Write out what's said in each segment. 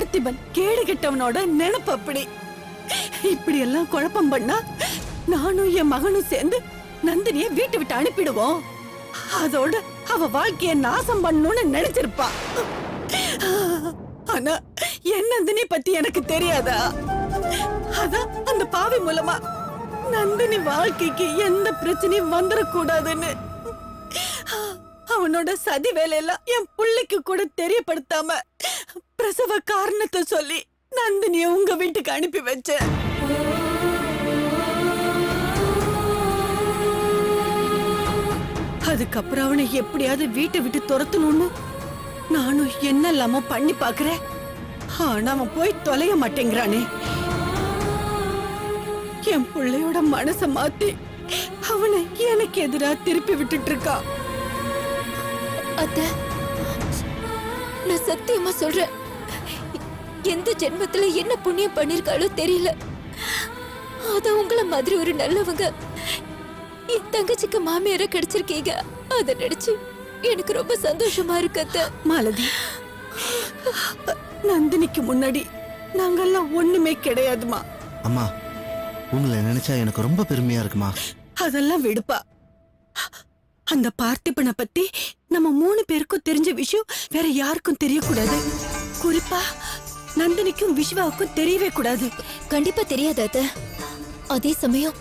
பார்த்திபன் கேடு கெட்டவனோட நினைப்பு அப்படி. இப்படி எல்லாம் குழப்பம் பண்ணா நானும் என் மகனும் சேர்ந்து நந்தினிய வீட்டை விட்டு அனுப்பிடுவோம். அதோட அவ வாழ்க்கைய நாசம் பண்ணணும்னு நினைச்சிருப்பா. ஆனா என் நந்தினி பத்தி எனக்கு தெரியாதா? அதான் அந்த பாவி மூலமா நந்தினி வாழ்க்கைக்கு எந்த பிரச்சனையும் வந்துடக்கூடாதுன்னு அவனோட சதி வேலையெல்லாம் என் பிள்ளைக்கு கூட தெரியப்படுத்தாம பிரசவ காரணத்தை சொல்லி நந்தினிய உங்க வீட்டுக்கு அனுப்பி வச்சேன். அதுக்கப்புறம் அவனை எப்படியாவது வீட்டை விட்டு துரத்தணும்னு நானும் என்னெல்லாமோ பண்ணி பாக்குறேன். ஆனா அவன் போய் தொலைய மாட்டேங்கிறானே. என் பிள்ளையோட மனச மாத்தி அவனை எனக்கு எதிரா திருப்பி விட்டுட்டு இருக்கா. அத்தை, நான் சத்தியமா சொல்றேன், எந்த ஜென்மத்துல என்ன புண்ணியம் பண்ணிருக்காளோ தெரியல. அத உங்கள மாதிரி ஒரு நல்லவங்க என் தங்கச்சிக்கு மாமியார கிடைச்சிருக்கீங்க. அத நினைச்சு எனக்கு ரொம்ப சந்தோஷமா இருக்கு அத்தை. மாலதி, நந்தினிக்கு முன்னாடி நாங்கெல்லாம் ஒண்ணுமே கிடையாதுமா. அம்மா, உங்களை நினைச்சா எனக்கு ரொம்ப பெருமையா இருக்குமா. அதெல்லாம் விடுப்பா. அந்த பார்த்திபனை பத்தி நம்ம 3 பேருக்கும் தெரிஞ்ச விஷயம் வேற யாருக்கும் தெரியக்கூடாது. குறிப்பா நந்தினிக்கும் விஸ்வாவுக்கும் தெரியவே கூடாது. கண்டிப்பா தெரியாது அத்தை. அதே சமயம்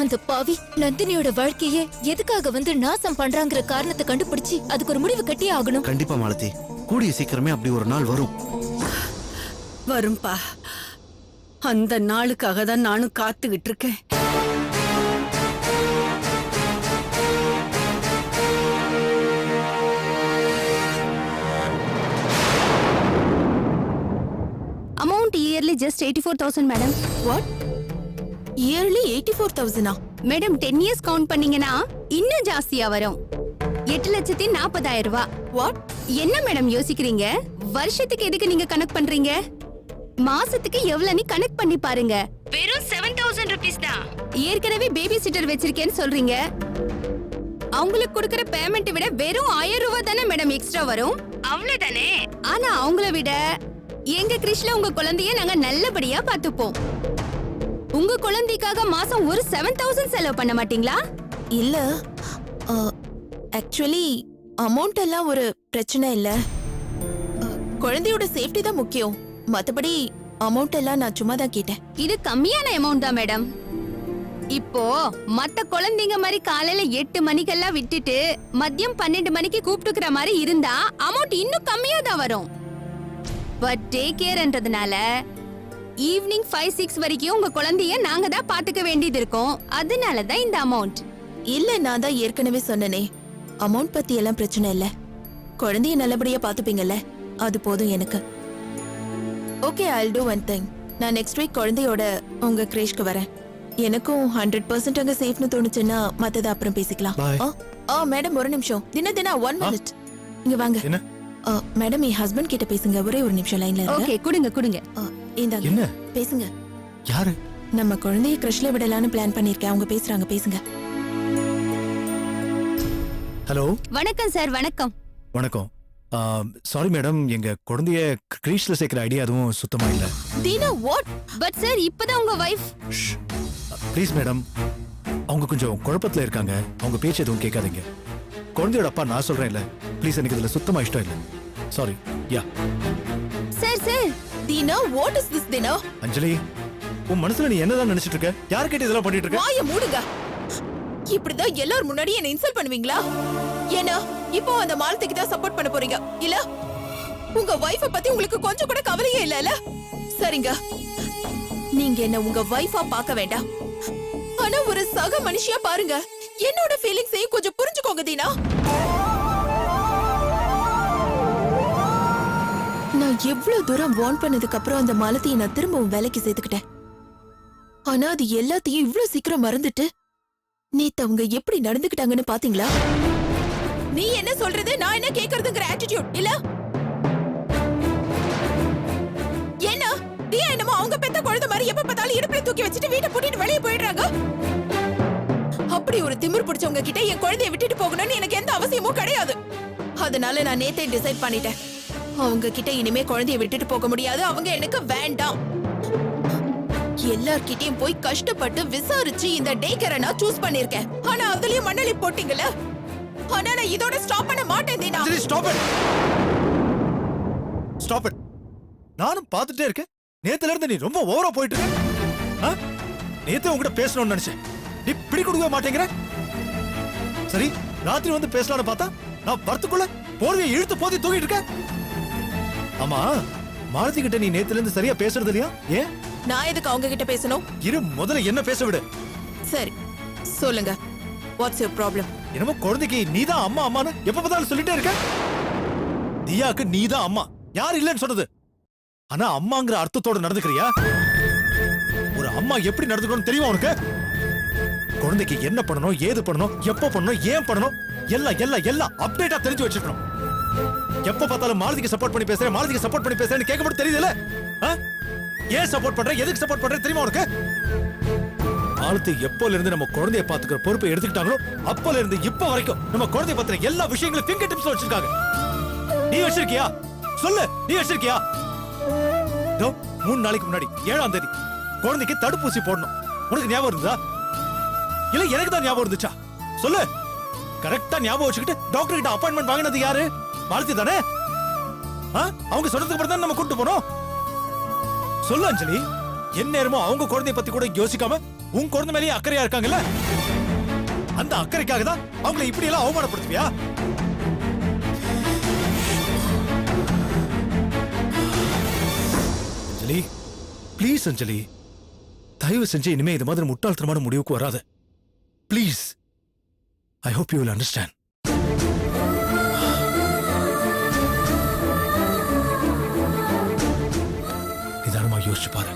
அந்த பாவி நந்தினியோட வாழ்க்கைய எதுக்காக வந்து நாசம் பண்றாங்கிற காரணத்தை கண்டுபிடிச்சு அதுக்கு ஒரு முடிவு கட்டியே ஆகணும். கண்டிப்பா மாலதி, கூடிய சீக்கிரமே அப்படி ஒரு நாள் வரும். வரும்பா. அந்த நாளுக்காக தான் நானும் காத்துக்கிட்டு இருக்கேன். Amount yearly just 84,000 madam. What? Yearly 84,000? Madam 10 years count பண்ணீங்கன்னா இன்னும் ஜாஸ்தியா வரும். 8,40,000 ரூபாய். What? என்ன மேடம் யோசிக்கிறீங்க? வருஷத்துக்கு எதுக்கு நீங்க கணக்கு பண்றீங்க? மாசத்துக்கு எவ்வளவு கணக்கு பண்ணி பாருங்க. வெறும் 7,000 rupees தான். ஏற்கனவே பேபி சிட்டர் வச்சிருக்கேன்னு சொல்றீங்க. அவங்களுக்கு கொடுக்கற பேமெண்ட் விட வெறும் 1000 ரூபாய் தானே மேடம் எக்ஸ்ட்ரா வரும். அவ்வளவுதானே. ஆனா அவங்கள விட எங்க கிருஷ்ல உங்க குழந்தைய நாங்க நல்லபடியா பாத்துப்போம். உங்க குழந்தைக்காக மாசம் ஒரு 7,000 செலவு பண்ண மாட்டீங்களா? இல்ல, ஆக்சுவலி அமௌண்ட் எல்லாம் ஒரு பிரச்சனை இல்ல. குழந்தையோட சேஃப்டி தான் முக்கியம். மத்தபடி அமௌண்ட் எல்லாம் நான் சும்மா தான் கேட்டேன். இது கம்மியான அமௌண்ட் தான் மேடம். இப்போ மத்த குழந்தைங்க மாதிரி காலையில 8 மணிக்கெல்லாம் விட்டுட்டு மதியம் 12 மணிக்கு கூப்பிட்டுக்கிற மாதிரி இருந்தா அமௌண்ட் இன்னும் கம்மியா தான் வரும். பட் டேக் கேர்ன்றதுனால ஈவினிங் 5-6 வரைக்கும் உங்க குழந்தைய நாங்க தான் பாத்துக்க வேண்டியது இருக்கும். அதனால தான் இந்த அமௌண்ட். இல்ல, நான் தான் ஏற்கனவே சொன்னனே, அமௌண்ட் பத்தி எல்லாம் பிரச்சனை இல்ல. குழந்தைய நல்லபடியா பாத்துப்பீங்கல்ல, அது போதும் எனக்கு. Okay, I'll do one thing. நான் நெக்ஸ்ட் வீக் குழந்தையோட உங்க கிரேஷ்க்கு வரேன். எனக்கும் 100% அங்க சேஃப்னு தோணுச்சுன்னா மத்தத அப்புறம் பேசிக்கலாம். மேடம் ஒரு நிமிஷம். தின 1 minute. இங்க வாங்க. மேடம், என் ஹஸ்பண்ட் கிட்ட பேசுங்க. ஒரே ஒரு நிமிஷம் லைன்ல இருங்க. ஓகே, குடுங்க. இந்தாங்க. என்ன பேசுங்க. யாரு? நம்ம குழந்தைய கிரஷ்ல விடலாம்னு பிளான் பண்ணிருக்கேன். அவங்க பேசுறாங்க, பேசுங்க. ஹலோ. வணக்கம் சார். வணக்கம். வணக்கம். சாரி மேடம், எங்க குழந்தைய கிரீஷ்ல சேர்க்கிற ஐடியா அதுவும் சுத்தமா இல்ல. தீனா, வாட்? பட் சார், இப்பதான் உங்க வைஃப். ப்ளீஸ் மேடம், அவங்க கொஞ்சம் குழப்பத்துல இருக்காங்க. அவங்க பேச்சு எதுவும் கேட்காதீங்க. குழந்தையோட அப்பா நான் சொல்றேன் இல்ல. ப்ளீஸ், எனக்கு இதுல சுத்தமா இஷ்டம் இல்ல. Sorry. Yeah sir. Dheena, what is this Dheena? Anjali, உன் மனசுல நீ என்னதான் நினைச்சிட்டு இருக்க? யார் கேட்டு இதெல்லாம் பண்ணிட்டு இருக்க? வாயை மூடுங்க. இப்படிதான் எல்லாரும் முன்னாடி என்ன இன்சல்ட் பண்ணுவீங்களா? ஏன்னா இப்போ அந்த மாலத்திக்கு தான் சப்போர்ட் பண்ண போறீங்க இல்ல? உங்க வைஃப பத்தி உங்களுக்கு கொஞ்சம் கூட கவலையே இல்லல? சரிங்க, நீங்க என்ன உங்க வைஃபா பார்க்க வேண்டாம். ஆனா ஒரு சக மனுஷியா பாருங்க. என்னோட ஃபீலிங்ஸையும் கொஞ்சம் புரிஞ்சுக்கோங்க தீனா. நான் எவ்வளவு தூரம் வார்ன் பண்ணதுக்கு அப்புறம் அந்த மாலத்தியை நான் திரும்பவும் வேலைக்கு சேர்த்துக்கிட்டேன். ஆனா அது எல்லாத்தையும் இவ்வளவு சீக்கிரம் மறந்துட்டு நேத்து அவங்க எப்படி நடந்துக்கிட்டாங்கன்னு பாத்தீங்களா? நீ என்ன சொல்றது, நான் என்ன கேக்குறதுங்கிற ஆட்டிட்யூட் இல்ல? என்ன தியா என்னமோ அவங்க பெத்த குழந்தை மாதிரி எப்ப பார்த்தாலும் இடுப்புல தூக்கி வச்சுட்டு வீட்டை பூட்டிட்டு வெளியே போயிடுறாங்க. அப்படி ஒரு திமிர் பிடிச்சவங்க கிட்ட என் குழந்தைய விட்டுட்டு போகணும்னு எனக்கு எந்த அவசியமும் கிடையாது. அதனால நான் நேத்தே டிசைட் பண்ணிட்டேன். அவங்க கிட்ட இனிமே குழந்தைய விட்டுட்டு போக முடியாது. அவங்க எனக்கு வேண்டாம். எல்லார்கிட்டயும் போய் கஷ்டப்பட்டு விசாரிச்சு இந்த டே கேரை நான் சூஸ் பண்ணிருக்கேன். ஆனா அதுலயும் மண்ணலி போட்டீங்கல்ல. ஆனா நான் இதோட ஸ்டாப் பண்ண மாட்டேன் Deena. Stop it. Stop it. நானும் பார்த்துட்டே இருக்கேன். நேத்துல இருந்து நீ ரொம்ப ஓவரா போயிட்டு இருக்க. நேத்து உங்ககிட்ட பேசணும்னு நினைச்சேன். நீ பிடி கொடுக்க மாட்டேங்கிற. சரி, ராத்திரி வந்து பேசலாம்னு பார்த்தா நான் வரத்துக்குள்ள போர்வையை இழுத்து போத்தி தூக்கிட்டு இருக்க. ஆமா, மாலதி கிட்ட நீ நேத்துல இருந்து சரியா பேசுறது இல்லையா? ஏன்? நான் எதுக்கு அவங்க கிட்ட பேசணும்? இரு, முதல்ல என்ன பேச விடு. சரி, சொல்லுங்க. What's your problem? என்னமோ குழந்தைக்கு நீதான் அம்மா அம்மான்னு எப்ப பார்த்தாலும் சொல்லிட்டே இருக்க. தியாக்கு நீதான் அம்மா, யார் இல்லைன்னு சொன்னது? ஆனா அம்மாங்கிற அர்த்தத்தோட நடந்துக்கிறியா? ஒரு அம்மா எப்படி நடந்துக்கணும் தெரியுமா உனக்கு? குழந்தைக்கு என்ன பண்ணணும், ஏது பண்ணணும், எப்ப பண்ணணும், ஏன் பண்ணணும், எல்லாம் எல்லாம் எல்லாம் அப்டேட்டா தெரிஞ்சு வச்சிருக்கணும். எப்ப பார்த்தாலும் மாலதிக்கு சப்போர்ட் பண்ணி பேசுறேன், மாலதிக்கு சப்போர்ட் பண்ணி பேசுறேன்னு கேட்க மட்டும் தெரியுதுல? ஏன் சப்போர்ட் பண்ற, எதுக்கு சப்போர்ட் பண்ற தெரியுமா உனக்கு? மாலதி எப்போல இருந்து நம்ம குழந்தைய பாத்துக்கிற பொறுப்பை எடுத்துக்கிட்டாங்களோ அப்போல இருந்து இப்ப வரைக்கும் நம்ம குழந்தைய பத்தின எல்லா விஷயங்களும் ஃபிங்கர் டிப்ஸ்ல வச்சிருக்காங்க. நீ வச்சிருக்கியா? சொல்லு, நீ வச்சிருக்கியா? 3 நாளைக்கு முன்னாடி 7ஆம் தேதி குழந்தைக்கு தடுப்பூசி போடணும். உனக்கு ஞாபகம் இருந்தா இல்ல எனக்கு தான் ஞாபகம் இருந்துச்சா? சொல்லு. கரெக்டா ஞாபகம் வச்சுக்கிட்டு டாக்டர் கிட்ட அப்பாயின்மெண்ட் வாங்கினது யாரு? மாலதி தானே? அவங்க சொன்னதுக்கு அப்புறம் தான் நம்ம கூட்டு போனோம். சொல்லு அஞ்சலி. என் நேரமும் அவங்க குழந்தைய பத்தி கூட யோசிக்காம உன் குழந்தை மேலேயே அக்கறையா இருக்காங்கல்ல? அந்த அக்கறைக்காக தான் அவங்களை இப்படி எல்லாம் அவமானப்படுத்துவியா? அஞ்சலி, ப்ளீஸ் அஞ்சலி, தயவு செஞ்சு இனிமே இது மாதிரி முட்டாள்தனமான முடிவுக்கு வராது. Please. I hope you will understand. நிதானமா யோசிச்சு பாரு.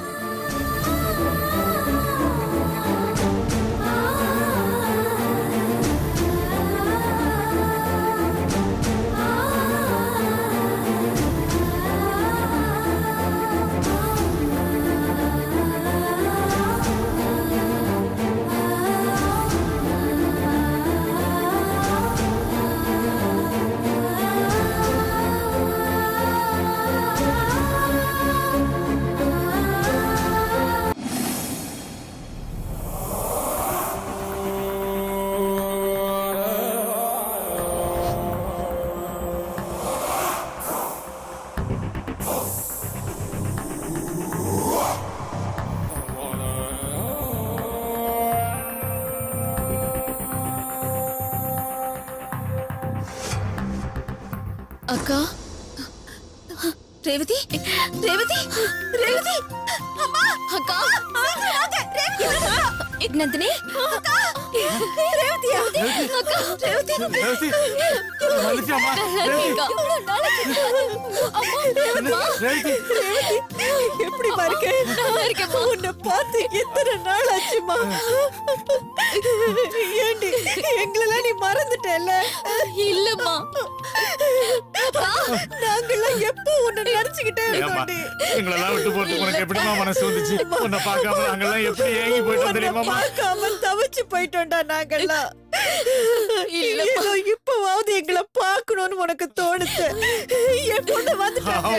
அக்கா, ரேவதி, ரேவதி, ரேவதி, அம்மா, அக்கா, நந்தினி, அக்கா, ரேவதியா, அக்கா, ரேவதி, ரேவதி, மல்லிகாமா, ரேவதி, எப்படி பாருங்க, உன்னை பார்த்து எத்தனை நாள் ஆச்சுமா? ஏண்டி எங்களெல்லாம் நீ மறந்துட்டல? இல்லம்மா, நாங்கெல்லாம் எப்போ உன்னை நினைச்சுக்கிட்டே இருந்தோம். எங்களெல்லாம் விட்டு போறதுக்கு உனக்கு எப்படிமா மனசு வந்துச்சு? உன்னை பார்க்காம நாங்கெல்லாம் எப்படி ஏங்கி போயிட்டோம் தெரியுமா? பார்க்காம தவிச்சு போயிட்டோம்டா நாங்கெல்லாம். ஏதோ இப்பவாவது எங்களை பார்க்கணும்னு உனக்கு தோணுச்சு. என் பொண்ணு வந்துட்டாங்க.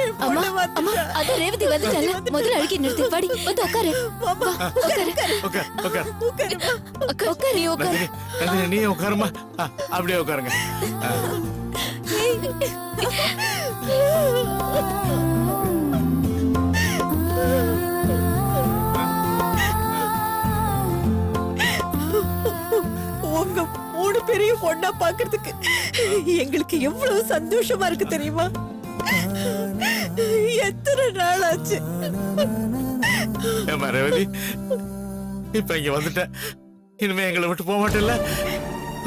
என் பொண்ணு வந்துட்டா. அத ரேவதி வந்துட்டால. முதல்ல அழுகி நிறுத்தி வாடி வந்து உட்காரு. மாமா, உட்காருமா. அக்கா, உட்காரு, நீ உட்காரு. நீ உட்காருமா. அப்படியே உட்காருங்க. உங்க 3 பேரையும் ஒண்ணா பாக்குறதுக்கு எங்களுக்கு எவ்வளவு சந்தோஷமா இருக்கு தெரியுமா? எத்தனை நாள் ஆச்சு. ரேவதி, இப்ப இங்க வந்துட்ட. இனிமே எங்களை விட்டு போக மாட்டேல்ல?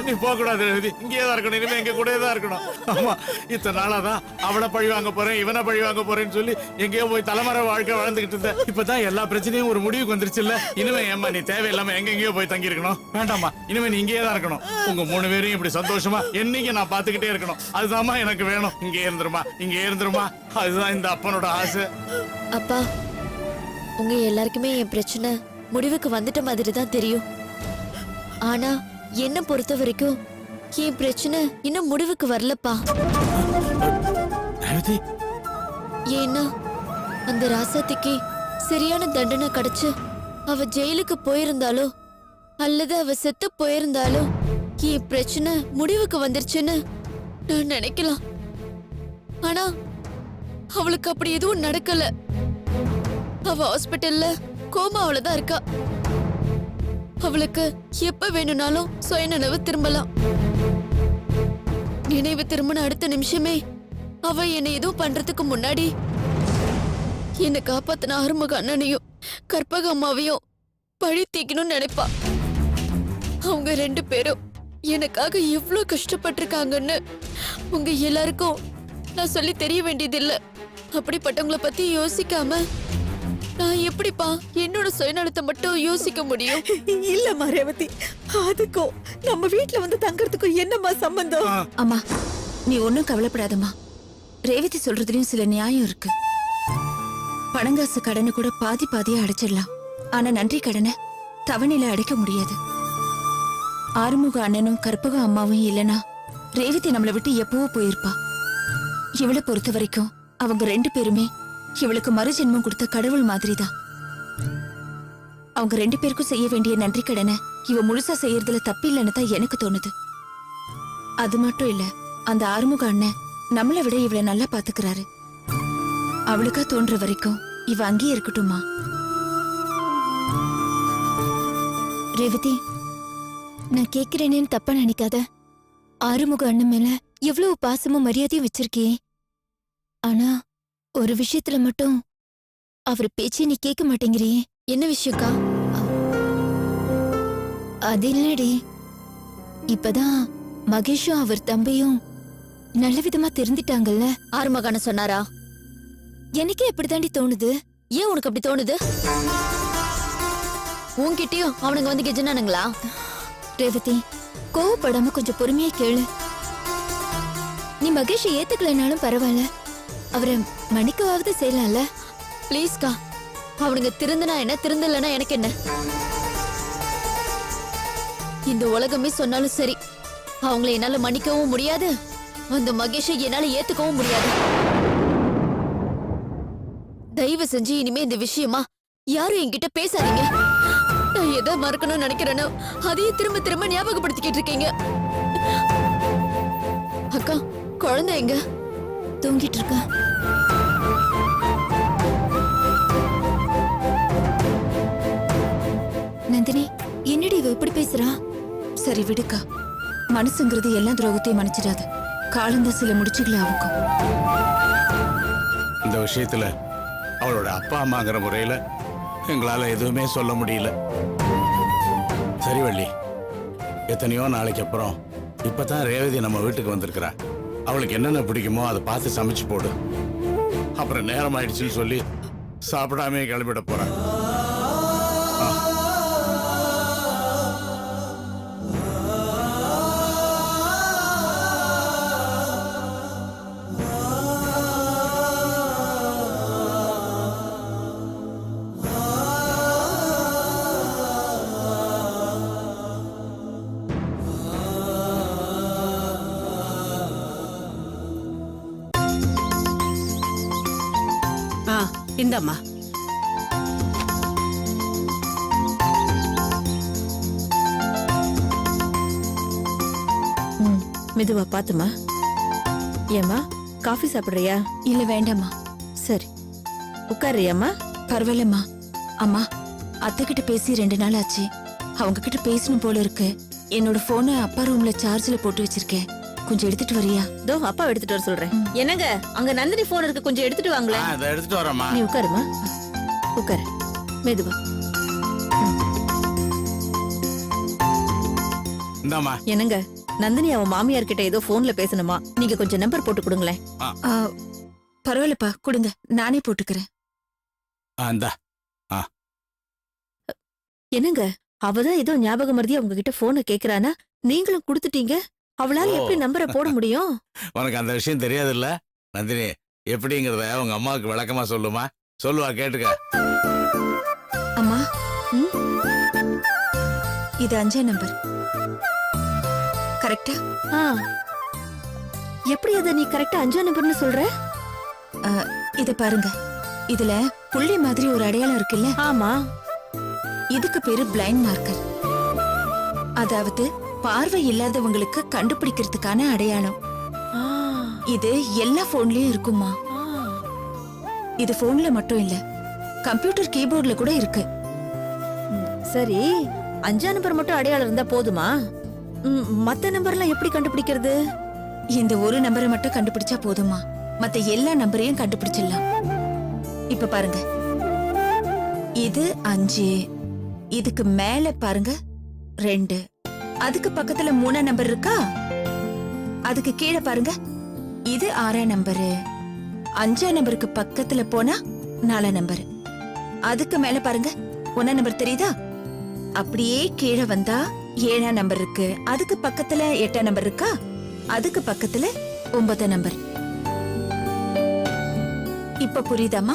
நீ போக கூடாது ரேவதி, இங்கேயே தான் இருக்கணும். இனிமே எங்க கூட தான் இருக்கணும். ஆமா, இத்தனை நாளாதான் அவனை பழி வாங்க போறேன், இவனை பழி வாங்க போறேன்னு சொல்லி எங்கேயோ போய் தலைமறை வாழ்க்கை வாழ்ந்துகிட்டு இருந்த. இப்பதான் எல்லா பிரச்சனையும் ஒரு முடிவுக்கு வந்துருச்சுல்ல. இனிமே ஏமா நீ தேவையில்லாம எங்கெங்கயோ போய் தங்கி இருக்கணும்? வேண்டாமா, இனிமே நீ இங்கேயே தான் இருக்கணும். உங்க 3 பேரையும் இப்படி சந்தோஷமா என்னைக்கு நான் பாத்துக்கிட்டே இருக்கணும். அதுதான்மா எனக்கு வேணும். இங்கே இருந்துருமா, இங்கே இருந்துருமா. அதுதான் இந்த அப்பனோட ஆசை. அப்பா, உங்க எல்லாருக்குமே என் பிரச்சனை முடிவுக்கு வந்துட்ட மாதிரி தான் தெரியும். ஆனா என்ன பொறுத்த வரைக்கும் என் பிரச்சனை இன்னும் முடிவுக்கு வரலப்பா. ரேவதி ஏன்னா அந்த ராசாத்திக்கு சரியான தண்டனை கிடைச்சு அவ ஜெயிலுக்கு போயிருந்தாலோ அல்லது அவ செத்து போயிருந்தாலோ என் பிரச்சனை முடிவுக்கு வந்துருச்சுன்னு நான் நினைக்கலாம். ஆனா அவளுக்கு அப்படி எதுவும் நடக்கல. அவ ஹாஸ்பிட்டல்ல கோமாவுல தான் இருக்கா. அவளுக்கு எப்ப வேணும்னாலும் சுயநினைவு திரும்பலாம். நினைவு திரும்பின அடுத்த நிமிஷமே அவ என்னை எதுவும் பண்றதுக்கு முன்னாடி என்னை காப்பாத்தின ஆறுமுக அண்ணனையும் கற்பக அம்மாவையும் பழி தீக்கணும்னு நினைப்பா. அவங்க 2 பேரும் எனக்காக எவ்வளவு கஷ்டப்பட்டிருக்காங்கன்னு உங்க எல்லாருக்கும் நான் சொல்லி தெரிய வேண்டியதில்ல. அப்படிப்பட்டவங்கள பத்தி யோசிக்காம நான் எப்படிப்பா என்னோட சுயநலத்தை மட்டும் யோசிக்க முடியும்? இல்லம்மா ரேவதி, அதுக்கும் நம்ம வீட்ல வந்து தங்கறதுக்கும் என்னம்மா சம்பந்தம்? அம்மா நீ ஒன்னும் கவலைப்படாதம்மா. ரேவதி சொல்றதுலயும் சில நியாயம் இருக்கு. பணங்காசு கடனை கூட பாதி பாதியா அடைச்சிடலாம். ஆனா நன்றி கடனை தவணையில அடைக்க முடியாது. ஆறுமுக அண்ணனும் கற்பக அம்மாவும் இல்லனா ரேவதி நம்மளை விட்டு எப்பவோ போயிருப்பா. இவளை பொறுத்த வரைக்கும் அவங்க 2 பேருமே இவளுக்கு மறுஜென்மம் கொடுத்த கடவுள் மாதிரிதான். அவங்க 2 பேருக்கும் செய்ய வேண்டிய நன்றி கடனை இவ முழுசா செய்யறதுல தப்பில்லைன்னு தான் எனக்கு தோணுது. அது மட்டும் இல்ல, அந்த ஆறுமுக அண்ணன் நம்மளை விட இவளை நல்லா பாத்துக்கிறாரு. அவளுக்கா தோன்ற வரைக்கும் இவ அங்கேயே இருக்கட்டுமா? ரேவதி, நான் கேக்குறேனேன்னு தப்பா நினைக்காத. ஆறுமுக அண்ணன் மேல எவ்வளவு பாசமும் மரியாதையும் வச்சிருக்கியே. ஆனா ஒரு விஷயத்துல மட்டும் அவர் பேச்சே நீ கேட்க மாட்டேங்கிறியே. என்ன விஷயக்கா? அது இல்லடி, இப்பதான் மகேஷும் அவர் தம்பியும் நல்ல விதமா தெரிஞ்சிட்டாங்கல்ல. ஆறுமுகான சொன்னாரா? எனக்கே எப்படிதாண்டி தோணுது. ஏன் உனக்கு அப்படி தோணுது? உன்கிட்டயும் அவனுங்க வந்து கெஜனானுங்களா? ரேவதி, கோவப்படாம கொஞ்சம் பொறுமையா கேளு. நீ மகேஷை ஏத்துக்கலனாலும் பரவாயில்ல, அவரை மன்னிக்கவாவது செய்யலாம்ல. ப்ளீஸ்கா, அவனுங்க திருந்தனா என்ன, திருந்தலனா எனக்கு என்ன? இந்த உலகமே சொன்னாலும் சரி, அவங்கள என்னால மன்னிக்கவும் முடியாது, அந்த மகேஷை என்னால ஏத்துக்கவும் முடியாது. தயவு செஞ்சு இனிமே இந்த விஷயமா யாரும் என்கிட்ட பேசாதீங்க. நான் எதை மறக்கணும்னு நினைக்கிறேனோ அதையே திரும்ப திரும்ப ஞாபகப்படுத்திக்கிட்டு இருக்கீங்க. அக்கா, குழந்தை எங்க? தூங்கிட்டு இருக்கா. நந்தினி, என்னடி இவ இப்படி பேசுறா? சரி விடுக்கா, மனசுங்கிறது எல்லா துரோகத்தையும் மன்னிச்சிடாது. காலந்த சில முடிச்சுகளை ஆகும். இந்த விஷயத்துல அவளோட அப்பா அம்மாங்கிற முறையில எங்களால எதுவுமே சொல்ல முடியல. சரி வள்ளி, எத்தனையோ நாளைக்கு அப்புறம் இப்பதான் ரேவதி நம்ம வீட்டுக்கு வந்திருக்கிறா. அவளுக்கு என்னென்ன பிடிக்குமோ அதை பார்த்து சமைச்சு போடு. அப்புறம் நேரம் ஆயிடுச்சுன்னு சொல்லி சாப்பிடாமே கிளம்பிட போறா. இந்தம்மா. மெதுவா பாத்துமா. ஏம்மா, காஃபி சாப்பிடுறியா? இல்ல வேண்டாம்மா. சரி உட்காருறியாம்மா? பரவாயில்லம்மா. அம்மா, அத்தை கிட்ட பேசி 2 நாள் ஆச்சு. அவங்க கிட்ட பேசணும் போல இருக்கு. என்னோட போனை அப்பா ரூம்ல சார்ஜ்ல போட்டு வச்சிருக்கேன். கொஞ்சம் எடுத்துட்டு வரியா? தோ அப்பா எடுத்துட்டு வர சொல்றேன். என்னங்க, அங்க நந்தினி போன் இருக்கு, கொஞ்சம் எடுத்துட்டு வாங்களே. அதை எடுத்துட்டு வரேம்மா. நீ உட்காருமா. உட்காரு, மெதுவா. இந்தாம்மா. என்னங்க, நந்தினி அவன் மாமியார் கிட்ட ஏதோ போன்ல பேசணுமா, நீங்க கொஞ்சம் நம்பர் போட்டு கொடுங்களேன். பரவாயில்லப்பா, கொடுங்க, நானே போட்டுக்கிறேன். இந்தா. என்னங்க, அவதான் ஏதோ ஞாபக மருதியா உங்ககிட்ட போனை கேக்குறானா, நீங்களும் கொடுத்துட்டீங்க. அவளால எப்படி நம்பரை போட முடியும்? உனக்கு அந்த விஷயம் தெரியாதுல்ல நந்தினி? எப்படிங்கிறத உங்க அம்மாவுக்கு விளக்கமா சொல்லுமா. சொல்லுவா, கேட்டுக்க. அம்மா, இது 5 நம்பர் கரெக்டா? எப்படி அத நீ கரெக்டா 5 நம்பர்னு சொல்ற? இத பாருங்க, இதுல புள்ளி மாதிரி ஒரு அடையாளம் இருக்குல்ல, ஆமா. இதுக்கு பேரு பிளைண்ட் மார்க்கர். அதாவது பார்வை இல்லாதவங்களுக்கு கண்டுபிடிக்கிறதுக்கான அடையாளம். ஆ, இது எல்லா போன்லயும் இருக்குமா? ஆ. இது போன்ல மட்டும் இல்ல, கம்ப்யூட்டர் கீபோர்ட்ல கூட இருக்கு. சரி, 5ஆம் நம்பர் மட்டும் அடையாளம் இருந்தா போதுமா? மத்த நம்பர்லாம் எப்படி கண்டுபிடிக்கிறது? இந்த ஒரு நம்பரை மட்டும் கண்டுபிடிச்சா போதுமா? மத்த எல்லா நம்பரையும் கண்டுபிடிச்சிடலாம். இப்ப பாருங்க, இது 5, இதுக்கு மேல பாருங்க 2, அதுக்கு பக்கத்துல 3ஆம் நம்பர் இருக்கா, அதுக்கு கீழே பாருங்க இது 6ஆம் நம்பரு, 5ஆம் நம்பருக்கு பக்கத்துல போனா 4ஆம் நம்பர், அதுக்கு மேல பாருங்க 1ஆம் நம்பர் தெரியுதா, அப்படியே கீழே வந்தா 7ஆம் நம்பர் இருக்கு, அதுக்கு பக்கத்துல 8ஆம் நம்பர் இருக்கா, அதுக்கு பக்கத்துல 9ஆம் நம்பர். இப்ப புரியுதாமா?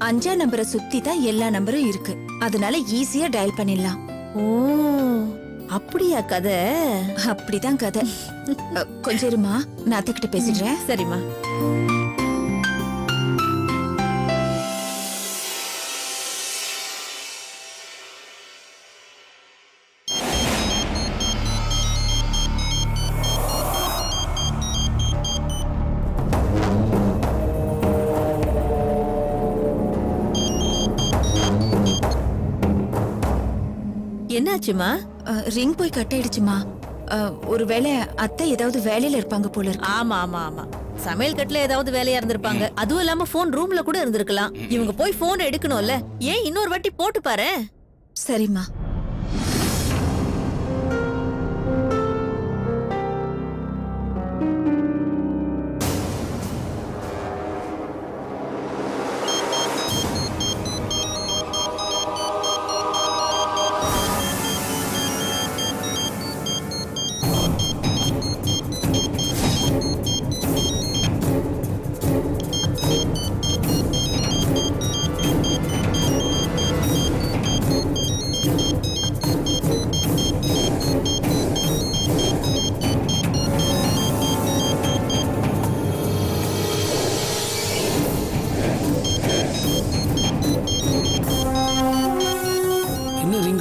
5ஆம் நம்பரை சுத்தி தான் எல்லா நம்பரும் இருக்கு, அதனால ஈஸியா டயல் பண்ணிடலாம். ஓ, அப்படியா கதை? அப்படிதான் கதை. கொஞ்சம் இருமா, நான் அத்தைக்கிட்ட பேசிடுறேன். சரிம்மா. என்னாச்சுமா? ரிங் போய் கட் ஆயிடுச்சுமா. ஒருவேளை அத்தை ஏதாவது வேலையில இருப்பாங்க போல இருக்கு. ஆமா ஆமா ஆமா, சமையல் கட்டுல ஏதாவது வேலையா இருந்திருப்பாங்க. அதுவும் இல்லாம போன் ரூம்ல கூட இருந்திருக்கலாம். இவங்க போய் போன் எடுக்கணும்ல, ஏன் இன்னொரு வாட்டி போட்டு பாரு. சரிம்மா.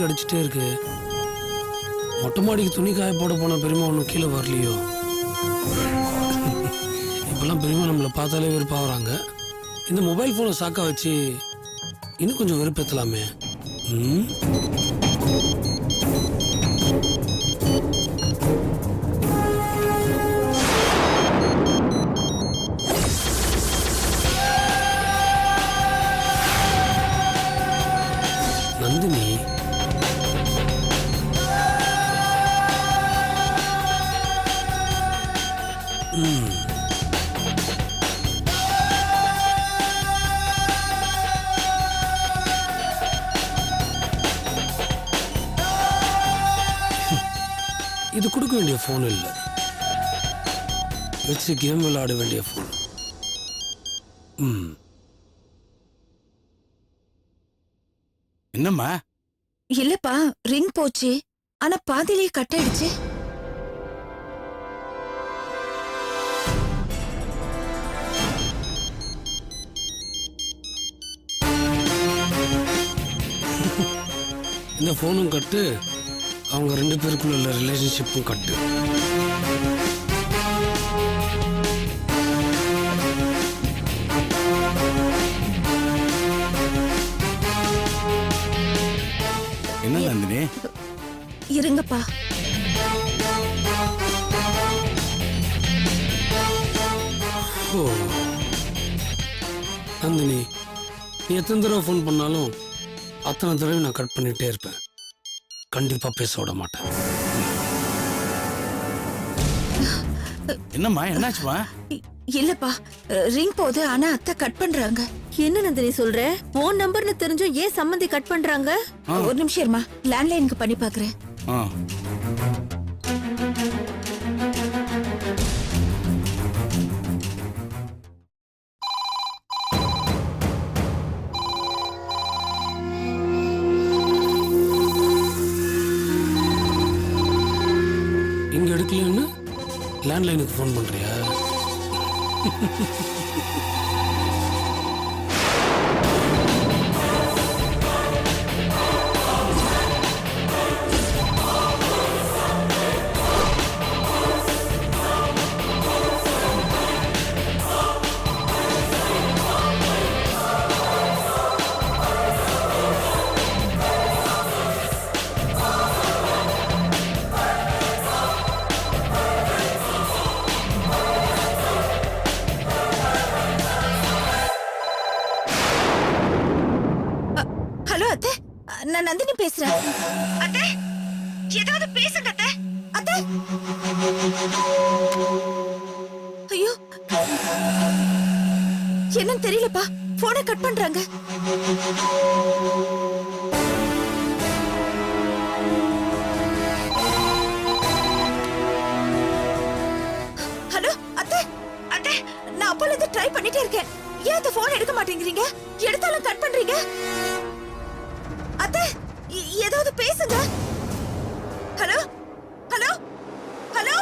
அடிச்சுட்டே இருக்கு. மொட்டை மாடிக்கு துணி காய போட போன பெரியமா ஒன்றும் கீழே வரலையோ? இப்பெல்லாம் பெரியமா நம்மளை பார்த்தாலே வெறுப்பாகிறாங்க. இந்த மொபைல் ஃபோனை சாக்கா வச்சு இன்னும் கொஞ்சம் வெறுப்பேற்றலாமே. நந்தினி, இது கொடுக்க வேண்டிய போன் இல்லை, வச்சு கேம் விளையாட வேண்டிய போன். என்னம்மா? இல்லப்பா, ரிங் போச்சு, ஆனா பாதியிலேயே கட் ஆயிடுச்சு. இந்த போனும் கட்டு, அவங்க 2 பேருக்குள்ள உள்ள ரிலேஷன்ஷிப்பும் கட்டு. என்ன நந்தினி? இருங்கப்பா. ஓ நந்தினி, நீ எத்தனை தடவை ஃபோன் பண்ணாலும் அத்தனை தடவை நான் கட் பண்ணிட்டே இருப்பேன். கண்டிப்பா பேச விட மாட்டேன். என்னம்மா, என்னாச்சுமா? இல்லப்பா, ரிங் போகுது, ஆனா அத்தை கட் பண்றாங்க. என்ன நந்தினி சொல்ற? போன் நம்பர்னு தெரிஞ்சும் ஏன் சம்மந்தி கட் பண்றாங்க? ஒரு நிமிஷம் இருமா, லேண்ட்லைனுக்கு பண்ணி பாக்குறேன். இங்க எடுக்கலன்னு லேண்ட்லைனுக்கு ஃபோன் பண்றியா? ஹலோ அத்தை, நான் நந்தினி பேசுறேன். அத்தை, ஏதாவது பேசுங்க அத்தை. அத்தை, ஐயோ, என்னன்னு தெரியலப்பா. போனை கட் பண்றாங்க. ஹலோ அத்தை, அத்தை, நான் அப்பல இருந்து ட்ரை பண்ணிட்டே இருக்கேன். ஏன் அந்த போன் எடுக்க மாட்டேங்கிறீங்க? எடுத்தாலும் கட் பண்றீங்க. அத்தை, ஏதாவது பேசுங்க. Hello hello hello